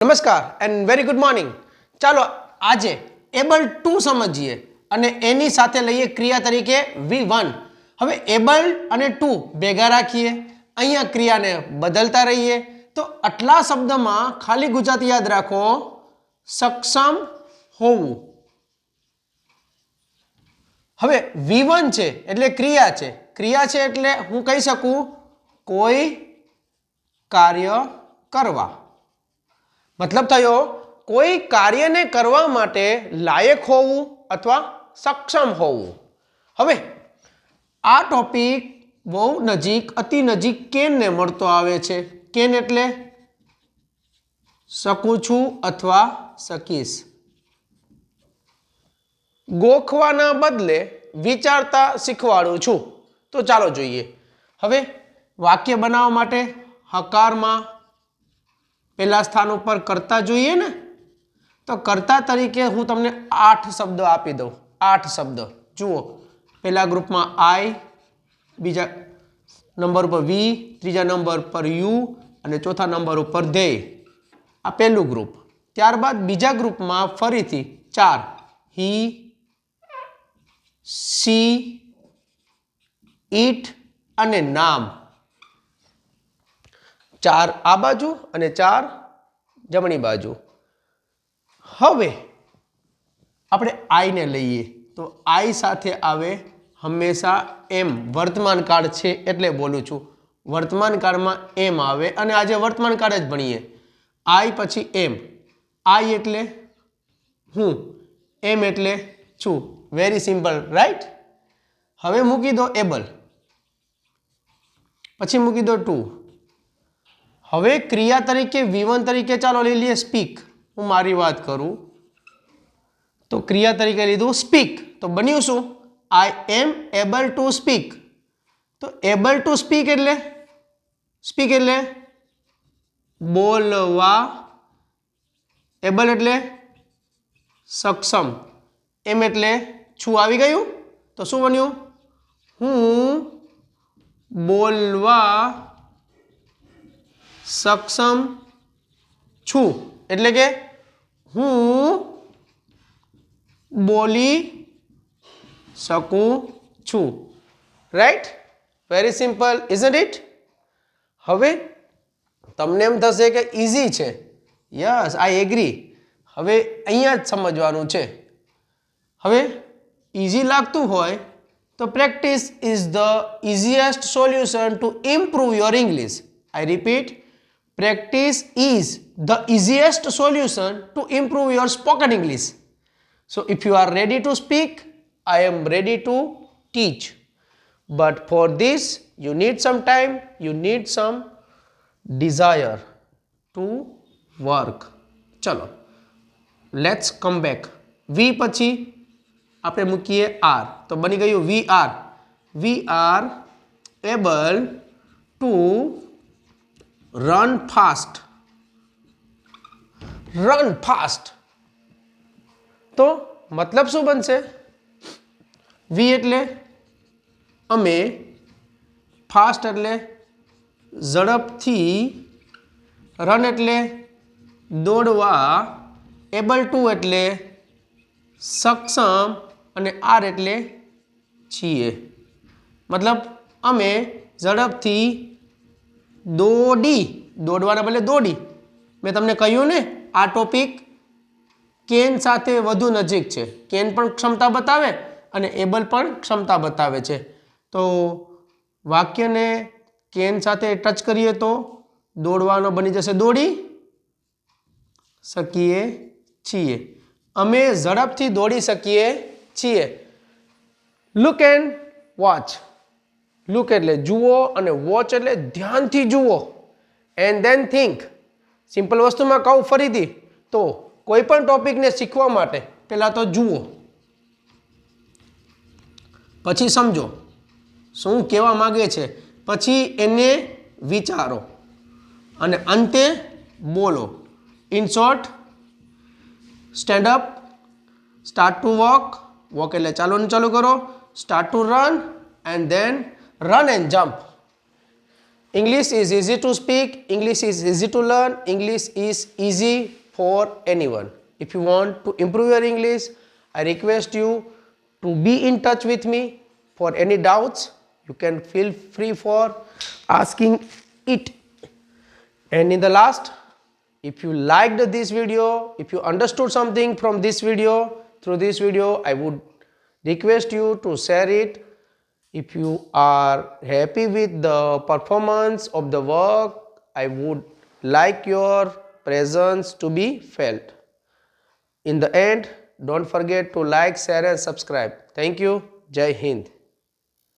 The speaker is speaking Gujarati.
નમસ્કાર એન્ડ વેરી ગુડ મોર્નિંગ. ચાલો આજે એબલ ટુ સમજીએ અને એની સાથે લઈએ ક્રિયા તરીકે V1. હવે એબલ અને ટુ ભેગા રાખીએ, અહીંયા ક્રિયાને બદલતા રહીએ તો આટલા શબ્દમાં ખાલી ગુજરાતી યાદ રાખો, સક્ષમ હોવું. હવે V1 છે એટલે ક્રિયા છે, ક્રિયા છે એટલે હું કહી શકું કોઈ કાર્ય કરવા. મતલબ થયો કોઈ કાર્યને કરવા માટે લાયક હોવું અથવા સક્ષમ હોવું. હવે આ ટોપિક બહુ નજીક, અતિ નજીક કેનને મળતો આવે છે. કેન એટલે શકું છું અથવા શકીશ. ગોખવાના બદલે વિચારતા શીખવાડું છું. તો ચાલો જોઈએ. હવે વાક્ય બનાવવા માટે હકારમાં પહેલા સ્થાન ઉપર કર્તા જોઈએ ને, તો કર્તા તરીકે હું તમને 8 શબ્દ આપી દઉં. 8 શબ્દ જુઓ. પહેલા ગ્રુપમાં આઈ, બીજા નંબર ઉપર વી, ત્રીજા નંબર પર યુ અને ચોથા નંબર ઉપર ધે. આ પહેલું ગ્રુપ. ત્યારબાદ બીજા ગ્રુપમાં ફરીથી 4 હી, સી, ઈટ અને નામ. 4 આ બાજુ અને 4 જમણી બાજુ. હવે આપણે આઈને લઈએ તો આઈ સાથે આવે હંમેશા એમ. વર્તમાન કાળ છે એટલે બોલું છું, વર્તમાન કાળમાં એમ આવે અને આજે વર્તમાન કાળ જ ભણીએ. આઈ પછી એમ. આઈ એટલે હું, એમ એટલે છું. Very simple, right? હવે મૂકી દો એબલ, પછી મૂકી દો ટુ. હવે ક્રિયા તરીકે V1 તરીકે ચાલો લઈ લઈએ સ્પીક. હું મારી વાત કરું તો ક્રિયા તરીકે લીધું સ્પીક, તો બન્યું શું? આઈ એમ એબલ ટુ સ્પીક. તો એબલ ટુ સ્પીક એટલે બોલવા. એબલ એટલે સક્ષમ, એમ એટલે છું આવી ગયું. તો શું બન્યું? હું બોલવા સક્ષમ છું, એટલે કે હું બોલી શકું છું. Right? Very simple, isn't it? હવે તમને એમ થશે કે ઇઝી છે. Yes, I agree. હવે અહીંયા જ સમજવાનું છે. હવે ઇઝી લાગતું હોય તો practice is the easiest solution to improve your English. I repeat, practice is the easiest solution to improve your spoken English. So if you are ready to speak, I am ready to teach. But for this, you need some time, you need some desire to work. ચલો, let's come back. V પછી આપણે મૂકીએ R, તો બની ગયું VR. We are able to run fast. Run fast. તો મતલબ શું બનશે? V એટલે અમે, ફાસ્ટ એટલે ઝડપથી, રન એટલે દોડવા, એબલ ટુ એટલે સક્ષમ અને આર એટલે છીએ. મતલબ અમે ઝડપથી દોડવાના બદલે દોડી. મેં તમને કહ્યું ને આ ટોપિક કેન સાથે વધુ નજીક છે. કેન પણ ક્ષમતા બતાવે અને એબલ પણ ક્ષમતા બતાવે છે. તો વાક્યને કેન સાથે ટચ કરીએ તો દોડવાનો બની જશે દોડી શકીએ છીએ. અમે ઝડપથી દોડી શકીએ છીએ. Look and watch. લુક એટલે જુઓ અને વોચ એટલે ધ્યાનથી જુઓ. And then think. સિમ્પલ વસ્તુમાં કહું ફરીથી તો કોઈ પણ ટોપિકને શીખવા માટે પહેલાં તો જુઓ, પછી સમજો શું કહેવા માગે છે, પછી એને વિચારો અને અંતે બોલો. In short, stand up, start two walk. Walk એટલે ચાલુ કરો. Start two run and then run and jump. English is easy to speak, English is easy to learn, English is easy for anyone. If you want to improve your English, I request you to be in touch with me. For any doubts, you can feel free for asking it. And in the last, if you liked this video, if you understood something from this video, through this video, I would request you to share it. If you are happy with the performance of the work, I would like your presence to be felt. In the end, don't forget to like, share and subscribe. Thank you. Jai Hind.